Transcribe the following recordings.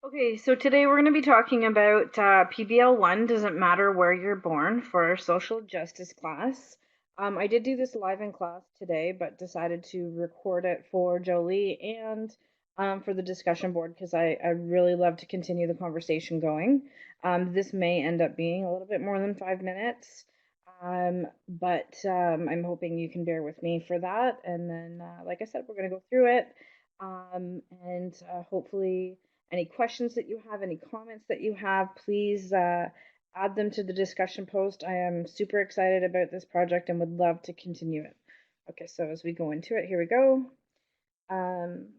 Okay, so today we're going to be talking about PBL 1 doesn't matter where you're born for our social justice class. I did do this live in class today, but decided to record it for Jolie and for the discussion board because I really love to continue the conversation going. This may end up being a little bit more than 5 minutes, but I'm hoping you can bear with me for that. And then, like I said, we're going to go through it and hopefully any questions that you have, any comments that you have, please add them to the discussion post. I am super excited about this project and would love to continue it. Okay, so as we go into it, here we go. Um,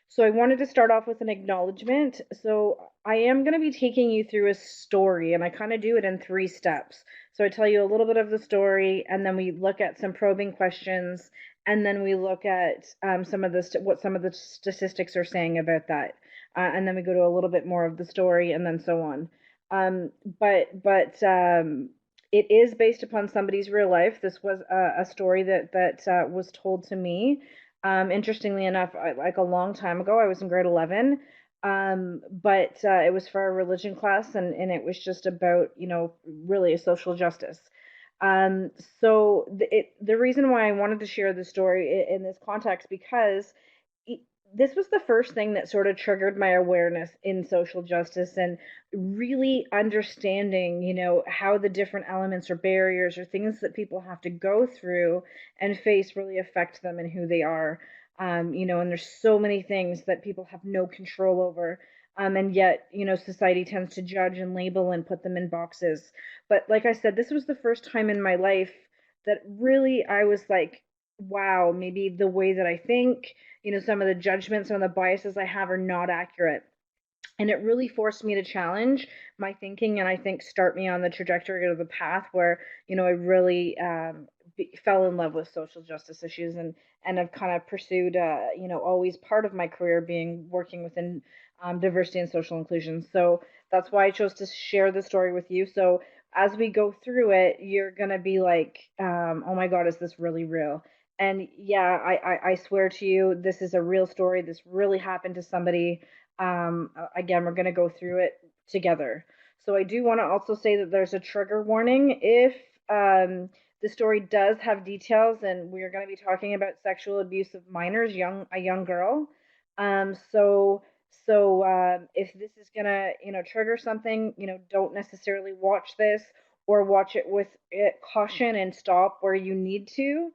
so I wanted to start off with an acknowledgement. So I am going to be taking you through a story, and I kind of do it in 3 steps. So I tell you a little bit of the story, and then we look at some probing questions, and then we look at some of the what some of the statistics are saying about that, and then we go to a little bit more of the story, and then so on. Um, but it is based upon somebody's real life. This was a story that was told to me. Interestingly enough, like a long time ago, I was in grade 11, but it was for a religion class, and it was just about, really a social justice. Um, the reason why I wanted to share this story in this context because it, this was the first thing that sort of triggered my awareness in social justice and really understanding, how the different elements or barriers or things that people have to go through and face really affect them and who they are. And there's so many things that people have no control over. And yet, society tends to judge and label and put them in boxes. But like I said, this was the first time in my life that really I was like, wow, maybe the way that I think, some of the judgments, some of the biases I have are not accurate. And it really forced me to challenge my thinking and I think start me on the trajectory of the path where, I really fell in love with social justice issues and I've kind of pursued, always part of my career being working within diversity and social inclusion. So that's why I chose to share the story with you. So as we go through it, you're going to be like, oh my God, is this really real? And yeah, I swear to you, this is a real story. This really happened to somebody. Again, we're going to go through it together. So I do want to also say that there's a trigger warning if the story does have details, and we are going to be talking about sexual abuse of minors, a young girl. So if this is gonna trigger something, don't necessarily watch this or watch it with caution and stop where you need to.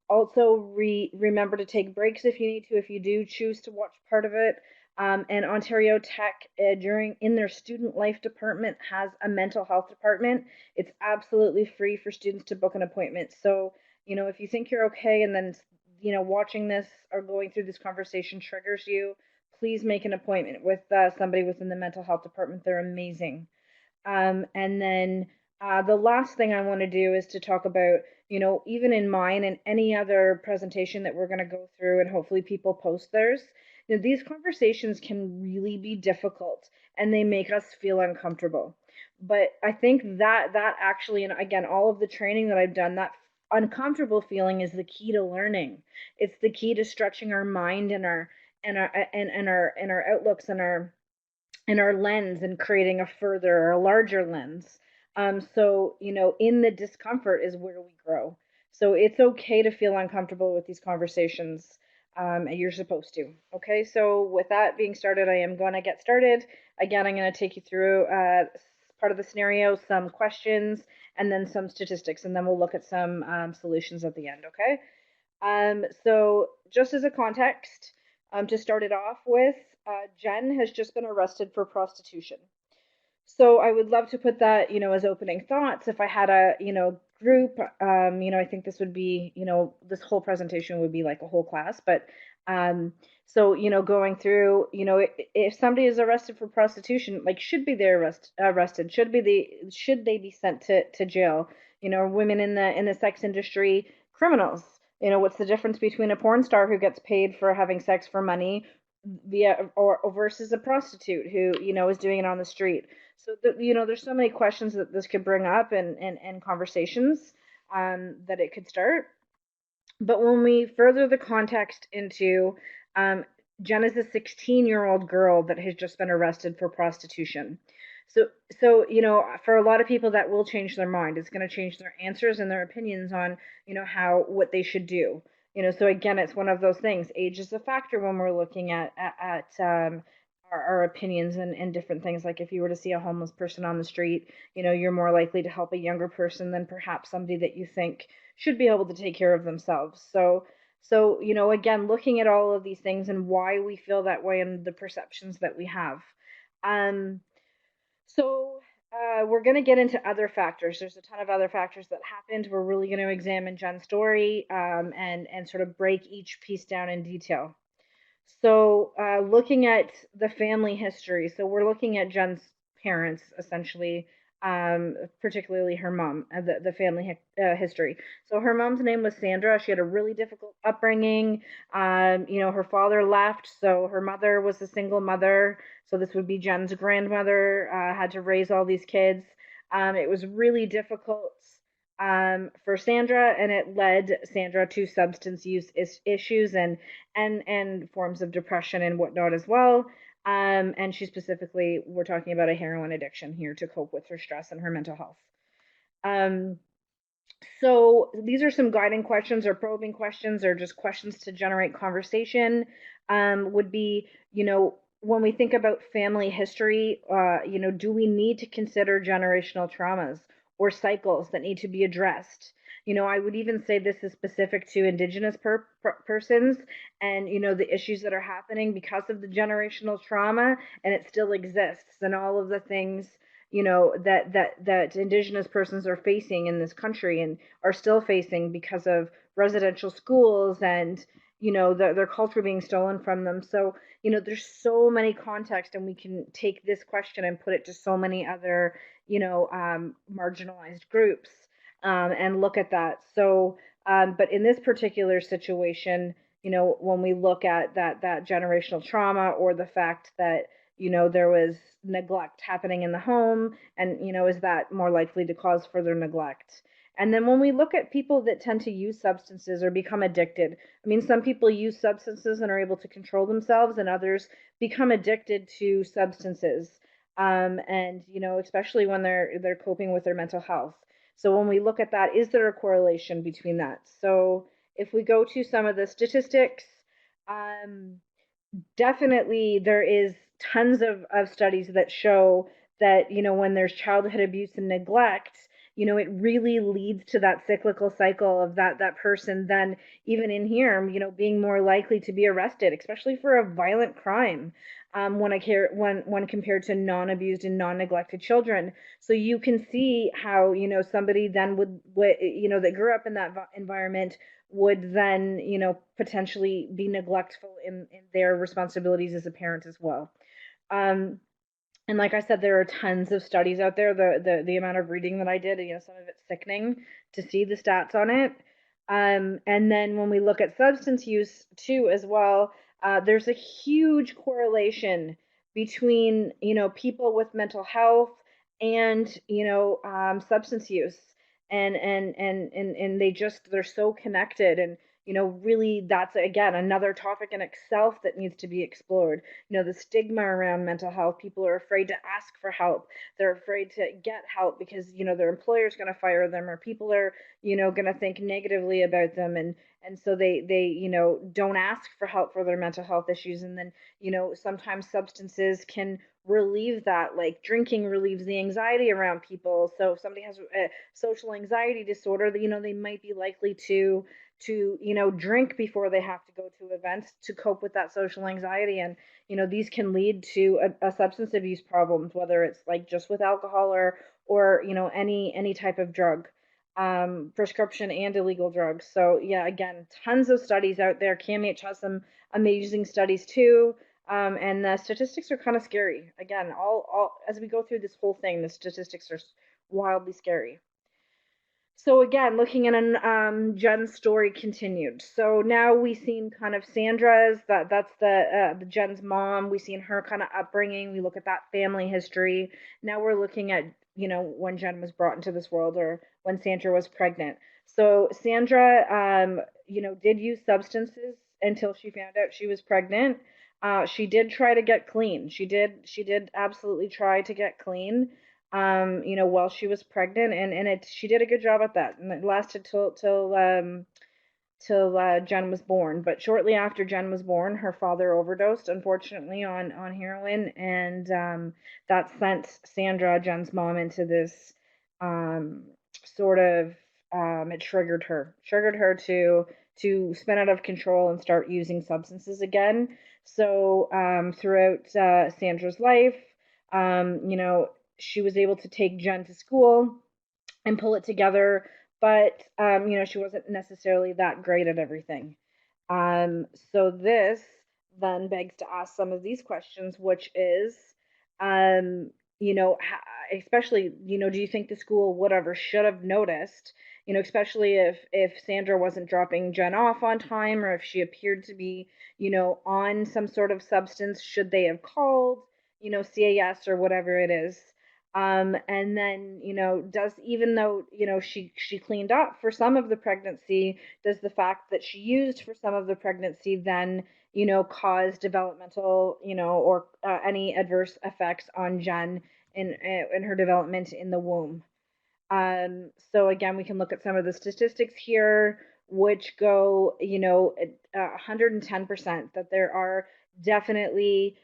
Also, remember to take breaks if you need to, if you do choose to watch part of it. And Ontario Tech, during in their student life department, has a mental health department. It's absolutely free for students to book an appointment. So, if you think you're okay and then, watching this or going through this conversation triggers you, please make an appointment with somebody within the mental health department. They're amazing. And then the last thing I want to do is to talk about, even in mine and any other presentation that we're going to go through, and hopefully people post theirs, these conversations can really be difficult and they make us feel uncomfortable. But I think that actually, and again, all of the training that I've done, that uncomfortable feeling is the key to learning. It's the key to stretching our mind and our outlooks and our lens and creating a further or a larger lens. So, in the discomfort is where we grow. So it's okay to feel uncomfortable with these conversations. And you're supposed to. Okay, so with that being started, I am going to get started. Again, I'm going to take you through part of the scenario, some questions, and then some statistics, and then we'll look at some solutions at the end. Okay. So just as a context, to start it off with, Jen has just been arrested for prostitution. So I would love to put that, as opening thoughts. If I had a, group, I think this would be, this whole presentation would be like a whole class. But so, going through, if somebody is arrested for prostitution, like should be they arrested, should they be sent to jail? Women in the sex industry, criminals. What's the difference between a porn star who gets paid for having sex for money via or versus a prostitute who, is doing it on the street? So there's so many questions that this could bring up and conversations that it could start. But when we further the context into Jen is a 16-year-old girl that has just been arrested for prostitution. So, so for a lot of people, that will change their mind. It's going to change their answers and their opinions on, how what they should do. So again, it's one of those things. Age is a factor when we're looking at our opinions and different things. Like if you were to see a homeless person on the street, you're more likely to help a younger person than perhaps somebody that you think should be able to take care of themselves. So, again, looking at all of these things and why we feel that way and the perceptions that we have. Um, so, we're going to get into other factors. There's a ton of other factors that happened. We're really going to examine Jen's story and sort of break each piece down in detail. So, looking at the family history, so we're looking at Jen's parents essentially, particularly her mom, the family history. So, her mom's name was Sandra. She had a really difficult upbringing. Her father left, so her mother was a single mother. So, this would be Jen's grandmother, had to raise all these kids. It was really difficult for Sandra, and it led Sandra to substance use issues and forms of depression and whatnot as well. And she specifically, we're talking about a heroin addiction here to cope with her stress and her mental health. Um, so these are some guiding questions or probing questions or just questions to generate conversation. Would be, when we think about family history, do we need to consider generational traumas or cycles that need to be addressed? I would even say this is specific to Indigenous persons and, the issues that are happening because of the generational trauma, and it still exists, and all of the things that Indigenous persons are facing in this country and are still facing because of residential schools and their culture being stolen from them. So there's so many contexts, and we can take this question and put it to so many other marginalized groups and look at that. So but in this particular situation, when we look at that generational trauma or the fact that there was neglect happening in the home, and is that more likely to cause further neglect? And then when we look at people that tend to use substances or become addicted, I mean, some people use substances and are able to control themselves, and others become addicted to substances, and especially when they're coping with their mental health. So when we look at that, is there a correlation between that? So if we go to some of the statistics, um, definitely there is tons of studies that show that when there's childhood abuse and neglect, it really leads to that cyclical cycle of that person then, even in here, being more likely to be arrested, especially for a violent crime, when compared to non-abused and non-neglected children. So you can see how somebody then would that grew up in that environment would then, potentially be neglectful in their responsibilities as a parent as well. Um, and like I said, there are tons of studies out there. The amount of reading that I did, some of it's sickening to see the stats on it. And then when we look at substance use too, as well, there's a huge correlation between people with mental health and substance use, and they're so connected, and really that's again another topic in itself that needs to be explored. The stigma around mental health. People are afraid to ask for help. They're afraid to get help because their employer's going to fire them, or people are going to think negatively about them, and so they don't ask for help for their mental health issues. And then sometimes substances can relieve that, like drinking relieves the anxiety around people. So if somebody has a social anxiety disorder, they might be likely to drink before they have to go to events to cope with that social anxiety. And these can lead to a substance abuse problems, whether it's like just with alcohol or any type of drug, prescription and illegal drugs. So yeah, again, tons of studies out there. CAMH has some amazing studies too. And the statistics are kind of scary. Again, all as we go through this whole thing, the statistics are wildly scary. So again, looking at an Jen's story continued. So now we've seen kind of Sandra's, that's the Jen's mom. We've seen her kind of upbringing. We look at that family history. Now we're looking at when Jen was brought into this world, or when Sandra was pregnant. So Sandra did use substances until she found out she was pregnant. She did try to get clean. She did absolutely try to get clean. While she was pregnant, and she did a good job at that, and it lasted till Jen was born. But shortly after Jen was born, her father overdosed, unfortunately, on heroin, and that sent Sandra, Jen's mom, into this um, sort of it triggered her to spin out of control and start using substances again. So throughout Sandra's life, you know, she was able to take Jen to school and pull it together, but she wasn't necessarily that great at everything. So this then begs to ask some of these questions, which is, um, especially, do you think the school would ever should have noticed, especially if Sandra wasn't dropping Jen off on time, or if she appeared to be, on some sort of substance, should they have called, CAS or whatever it is? And then, does even though, she cleaned up for some of the pregnancy, does the fact that she used for some of the pregnancy then, cause developmental, or any adverse effects on Jen in her development in the womb? So again, we can look at some of the statistics here, which go, 110% that there are definitely,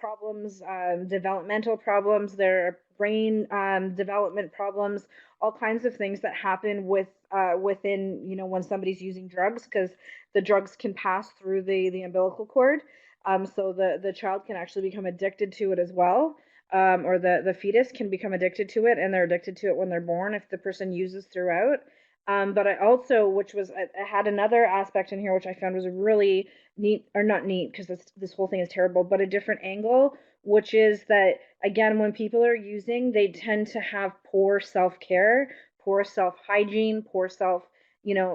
problems, developmental problems, there are brain development problems, all kinds of things that happen within, when somebody's using drugs, because the drugs can pass through the umbilical cord. So the child can actually become addicted to it as well, or the fetus can become addicted to it, and they're addicted to it when they're born if the person uses throughout. But I also, which was, I had another aspect in here which I found was really neat, or not neat because this whole thing is terrible, but a different angle, which is that, again, when people are using, they tend to have poor self care, poor self hygiene, poor self,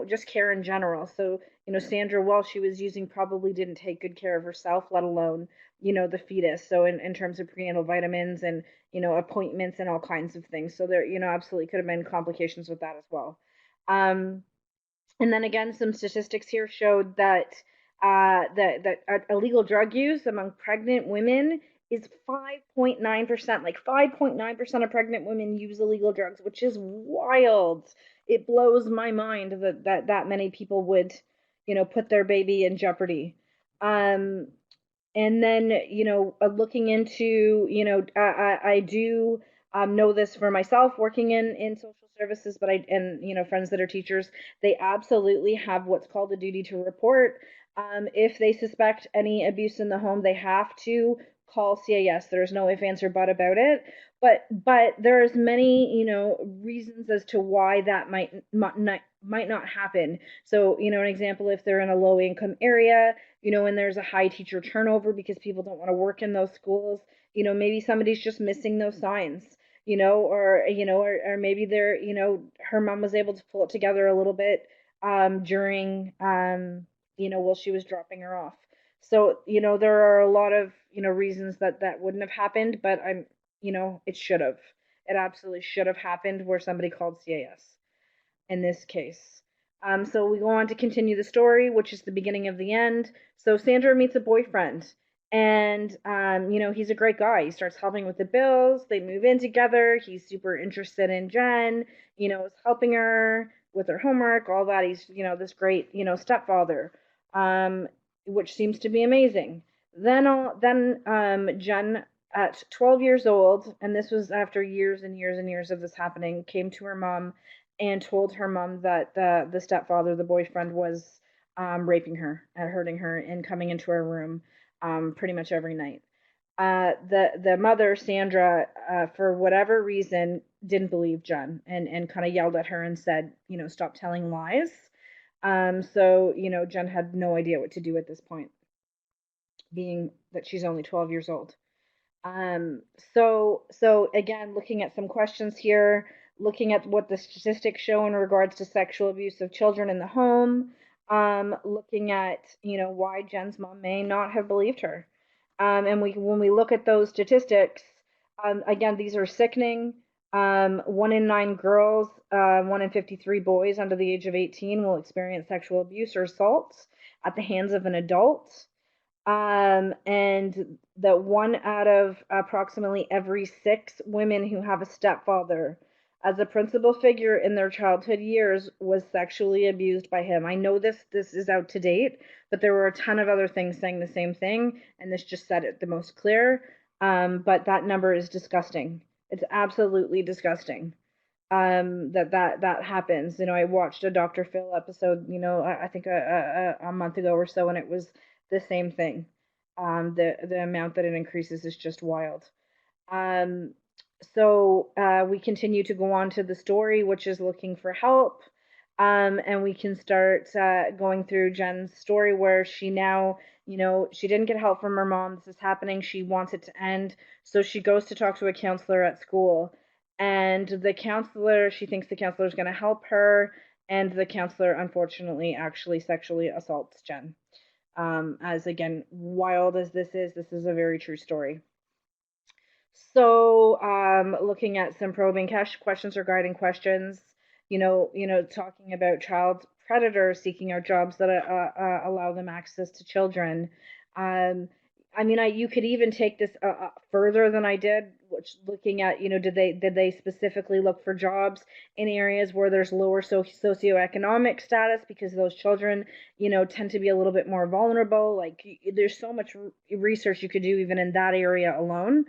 just care in general. So, Sandra, while she was using, probably didn't take good care of herself, let alone, the fetus. So in terms of prenatal vitamins and, appointments and all kinds of things. So there, absolutely could have been complications with that as well. Um, and then again, some statistics here showed that illegal drug use among pregnant women is 5.9%. Like 5.9% of pregnant women use illegal drugs, which is wild. It blows my mind that many people would, put their baby in jeopardy. Um, and then, looking into, I do know this for myself working in social services, but and friends that are teachers, they absolutely have what's called a duty to report. If they suspect any abuse in the home, they have to call CAS. There's no if, answer, but about it. But there's many, reasons as to why that might not happen. So, an example, if they're in a low income area, and there's a high teacher turnover because people don't want to work in those schools, maybe somebody's just missing those signs, or maybe they're, her mom was able to pull it together a little bit during, while she was dropping her off. So, there are a lot of, reasons that wouldn't have happened, but it should have. It absolutely should have happened where somebody called CAS in this case. So we go on to continue the story, which is the beginning of the end. So Sandra meets a boyfriend, and he's a great guy. He starts helping with the bills. They move in together. He's super interested in Jen. Is helping her with her homework, all that. He's this great stepfather, um, which seems to be amazing. Then Jen, at 12 years old, and this was after years and years and years of this happening, came to her mom and told her mom that the stepfather, the boyfriend, was raping her and hurting her and coming into her room pretty much every night. The mother, Sandra, for whatever reason, didn't believe Jen, and kind of yelled at her and said, stop telling lies. So Jen had no idea what to do at this point, being that she's only 12 years old. Um, so again, looking at some questions here, looking at what the statistics show in regards to sexual abuse of children in the home, looking at, why Jen's mom may not have believed her. And when we look at those statistics, again, these are sickening. 1 in 9 girls, 1 in 53 boys under the age of 18 will experience sexual abuse or assaults at the hands of an adult. And that one out of approximately every six women who have a stepfather as a principal figure in their childhood years was sexually abused by him. I know this is out to date, but there were a ton of other things saying the same thing, and this just said it the most clear. But that number is disgusting. It's absolutely disgusting. That happens. You know, I watched a Dr. Phil episode, you know, I think a month ago or so, and it was the same thing. The amount that it increases is just wild. Um, we continue to go on to the story, which is looking for help. And we can start going through Jen's story where she now, you know, she didn't get help from her mom. This is happening. She wants it to end. So she goes to talk to a counselor at school. And the counselor, she thinks the counselor is going to help her. And the counselor, unfortunately, actually sexually assaults Jen. As again, wild as this is a very true story. So, looking at some probing questions or guiding questions, talking about child predators seeking out jobs that allow them access to children. Um, you could even take this further than I did, which looking at, did they specifically look for jobs in areas where there's lower socioeconomic status because those children, tend to be a little bit more vulnerable. Like there's so much research you could do even in that area alone.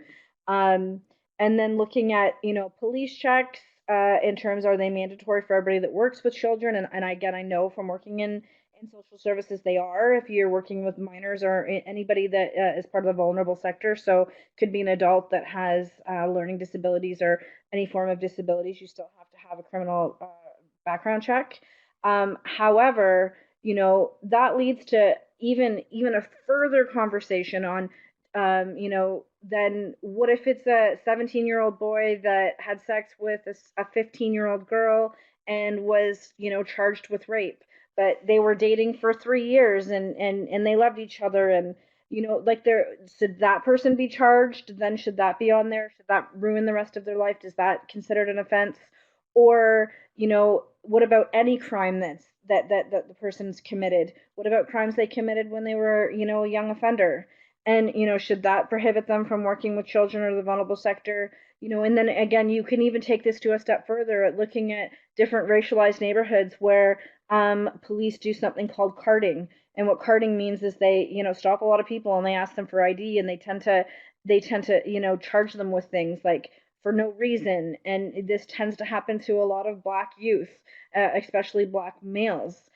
Um, and then looking at, police checks in terms, are they mandatory for everybody that works with children? And again, I know from working in social services they are if you're working with minors or anybody that is part of the vulnerable sector. So could be an adult that has learning disabilities or any form of disabilities. You still have to have a criminal background check. However, that leads to even a further conversation on then what if it's a 17-year-old boy that had sex with a 15-year-old girl and was, charged with rape, but they were dating for 3 years and they loved each other and, like there, should that person be charged? Then should that be on there? Should that ruin the rest of their life? Is that considered an offense? Or, what about any crime that the person's committed? What about crimes they committed when they were, a young offender? And, should that prohibit them from working with children or the vulnerable sector? And then again, you can even take this to a step further at looking at different racialized neighborhoods where police do something called carding. And what carding means is they, stop a lot of people and they ask them for ID, and they tend to, charge them with things like for no reason. And this tends to happen to a lot of black youth, especially black males.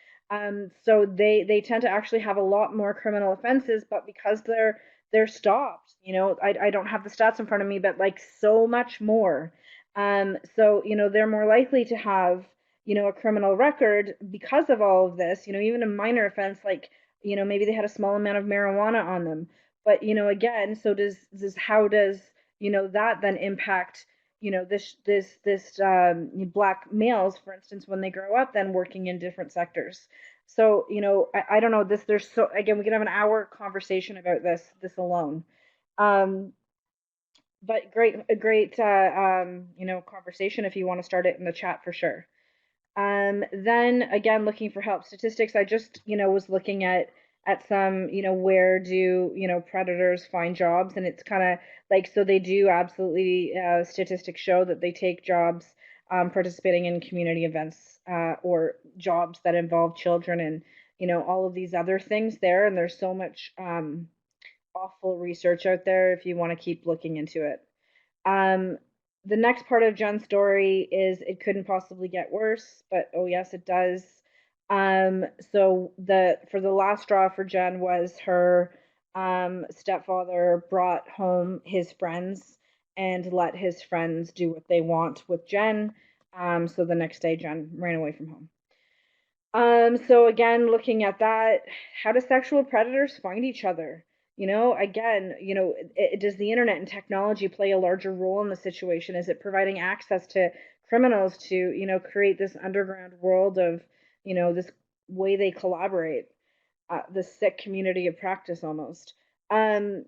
So they tend to actually have a lot more criminal offenses, but because they're stopped, I don't have the stats in front of me, but like so much more. So they're more likely to have a criminal record because of all of this. Even a minor offense like maybe they had a small amount of marijuana on them. But again, so does how does that then impact this black males, for instance, when they grow up, then working in different sectors. So I don't know this. There's so again, we could have an hour conversation about this alone. Um, but a great conversation if you want to start it in the chat for sure. Then again, looking for help statistics, I just, was looking at some, where do, predators find jobs, and it's kind of like, so they do absolutely, statistics show that they take jobs, participating in community events, or jobs that involve children and, all of these other things there. And there's so much, awful research out there if you want to keep looking into it. Um, the next part of Jen's story is it couldn't possibly get worse, but oh yes, it does. So the last straw for Jen was her stepfather brought home his friends and let his friends do what they want with Jen. So the next day, Jen ran away from home. So again, looking at that, how do sexual predators find each other? Again, does the internet and technology play a larger role in the situation? Is it providing access to criminals to, create this underground world of, this way they collaborate, the sick community of practice almost. Um,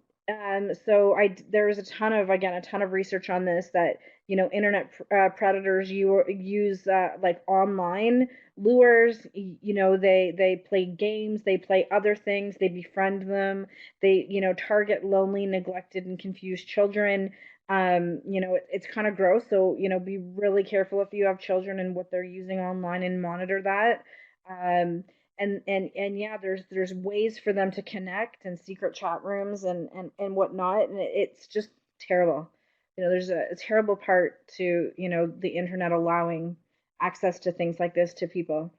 So there's a ton of research on this that internet predators use like online lures. They play games, they play other things, they befriend them, they target lonely, neglected, and confused children. It's kind of gross, so be really careful if you have children and what they're using online and monitor that. Um, and yeah, there's ways for them to connect and secret chat rooms and whatnot, and it's just terrible. There's a terrible part to the internet allowing access to things like this to people.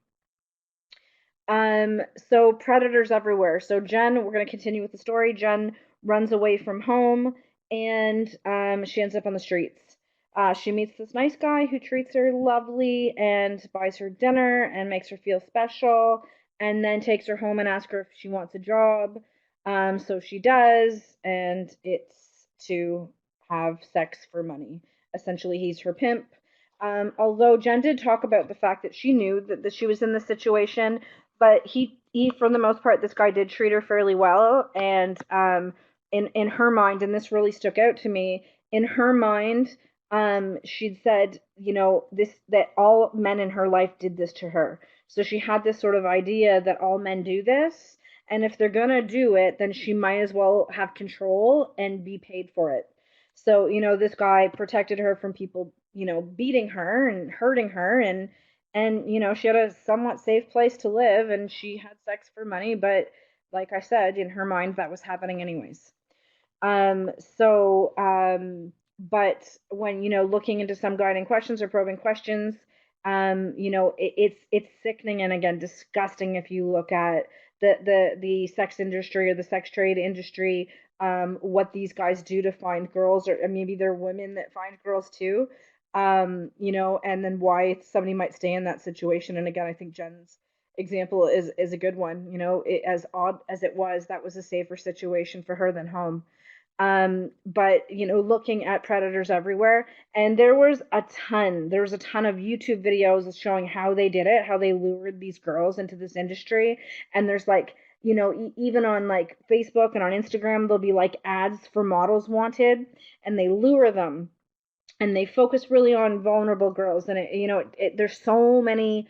So predators everywhere. So Jen, we're gonna continue with the story. Jen runs away from home, and she ends up on the streets. She meets this nice guy who treats her lovely and buys her dinner and makes her feel special, and then takes her home and asks her if she wants a job. So she does, and it's to have sex for money. Essentially, he's her pimp. Although Jen did talk about the fact that she knew that she was in this situation, but he for the most part, this guy did treat her fairly well, and in her mind, and this really stuck out to me, in her mind, she'd said, this, that all men in her life did this to her. So she had this sort of idea that all men do this, and if they're gonna do it, then she might as well have control and be paid for it. So this guy protected her from people beating her and hurting her, and she had a somewhat safe place to live, and she had sex for money, but like I said, in her mind that was happening anyways. So but when looking into some guiding questions or probing questions, it's sickening and again disgusting if you look at the sex industry or the sex trade industry, what these guys do to find girls, or maybe they're women that find girls too, and then why somebody might stay in that situation. And again, I think Jen's example is a good one. As odd as it was, that was a safer situation for her than home. But looking at predators everywhere, and there was a ton of YouTube videos showing how they did it, how they lured these girls into this industry. And there's like, even on like Facebook and on Instagram, there'll be like ads for models wanted, and they lure them, and they focus really on vulnerable girls. And there's so many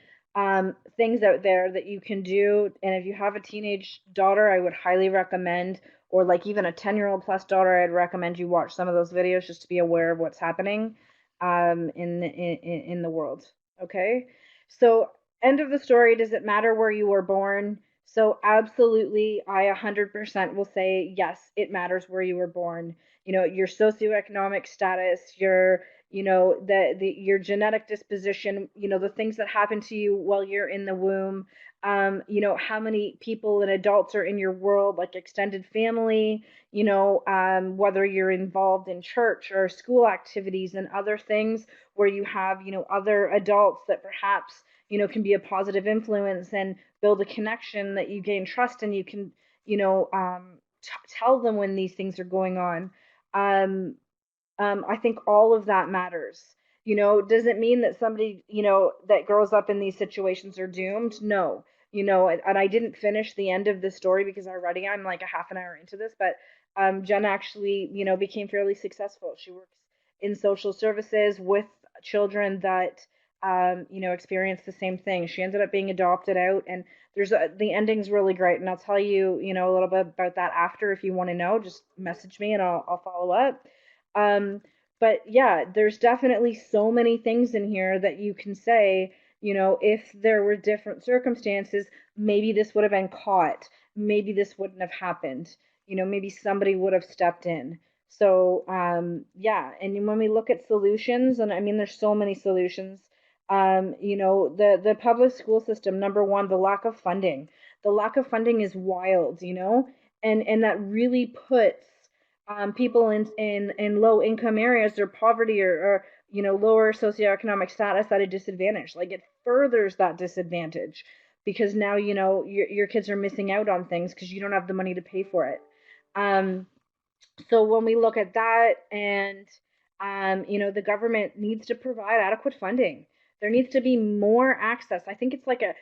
things out there that you can do. And if you have a teenage daughter, I would highly recommend, or like even a 10-year-old plus daughter, I'd recommend you watch some of those videos just to be aware of what's happening in the world. Okay, so end of the story. Does it matter where you were born? So absolutely, I 100% will say yes, it matters where you were born. Your socioeconomic status, your genetic disposition, the things that happen to you while you're in the womb, how many people and adults are in your world, like extended family, whether you're involved in church or school activities and other things where you have, other adults that perhaps, can be a positive influence and build a connection that you gain trust, and you can, tell them when these things are going on. Um, I think all of that matters. Does it mean that somebody, that grows up in these situations are doomed? No. And I didn't finish the end of the story because already I'm like a half an hour into this, but Jen actually, became fairly successful. She works in social services with children that, experience the same thing. She ended up being adopted out, and the ending's really great. And I'll tell you, a little bit about that after if you want to know. Just message me and I'll follow up. Um, but yeah, there's definitely so many things in here that you can say, if there were different circumstances, maybe this would have been caught. Maybe this wouldn't have happened. Maybe somebody would have stepped in. So, yeah, and when we look at solutions, and I mean, there's so many solutions. The public school system, number one, the lack of funding. The lack of funding is wild, and that really puts people in low income areas or poverty, or lower socioeconomic status at a disadvantage. Like it furthers that disadvantage because now your kids are missing out on things because you don't have the money to pay for it. Um, so when we look at that, and the government needs to provide adequate funding. There needs to be more access. I think it's like a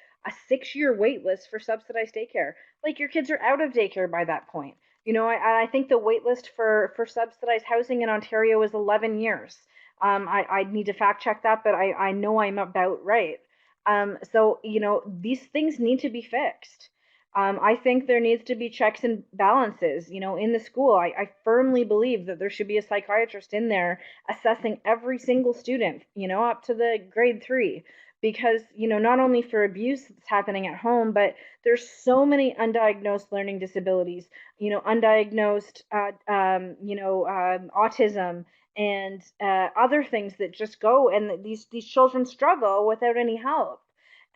6-year wait list for subsidized daycare. Like your kids are out of daycare by that point. I think the wait list for subsidized housing in Ontario is 11 years. I need to fact check that, but I know I'm about right. So, these things need to be fixed. I think there needs to be checks and balances, in the school. I firmly believe that there should be a psychiatrist in there assessing every single student, up to the grade 3, because, not only for abuse that's happening at home, but there's so many undiagnosed learning disabilities, undiagnosed, autism and other things that just go, and these children struggle without any help.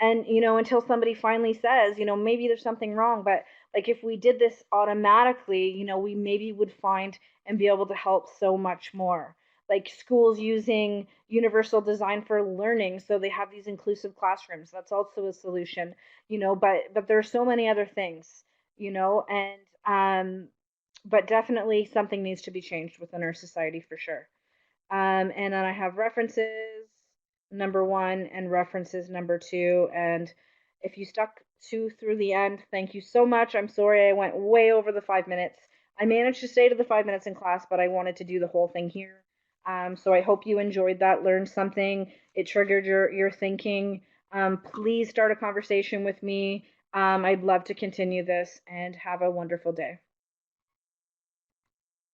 And until somebody finally says, maybe there's something wrong, but like if we did this automatically, we maybe would find and be able to help so much more. Like schools using universal design for learning, so they have these inclusive classrooms. That's also a solution, but there are so many other things, and but definitely something needs to be changed within our society for sure. And then I have references number one and references number two. And if you stuck two through the end, thank you so much. I'm sorry I went way over the 5 minutes. I managed to stay to the 5 minutes in class, but I wanted to do the whole thing here. So I hope you enjoyed that, learned something. It triggered your thinking. Please start a conversation with me. I'd love to continue this, and have a wonderful day.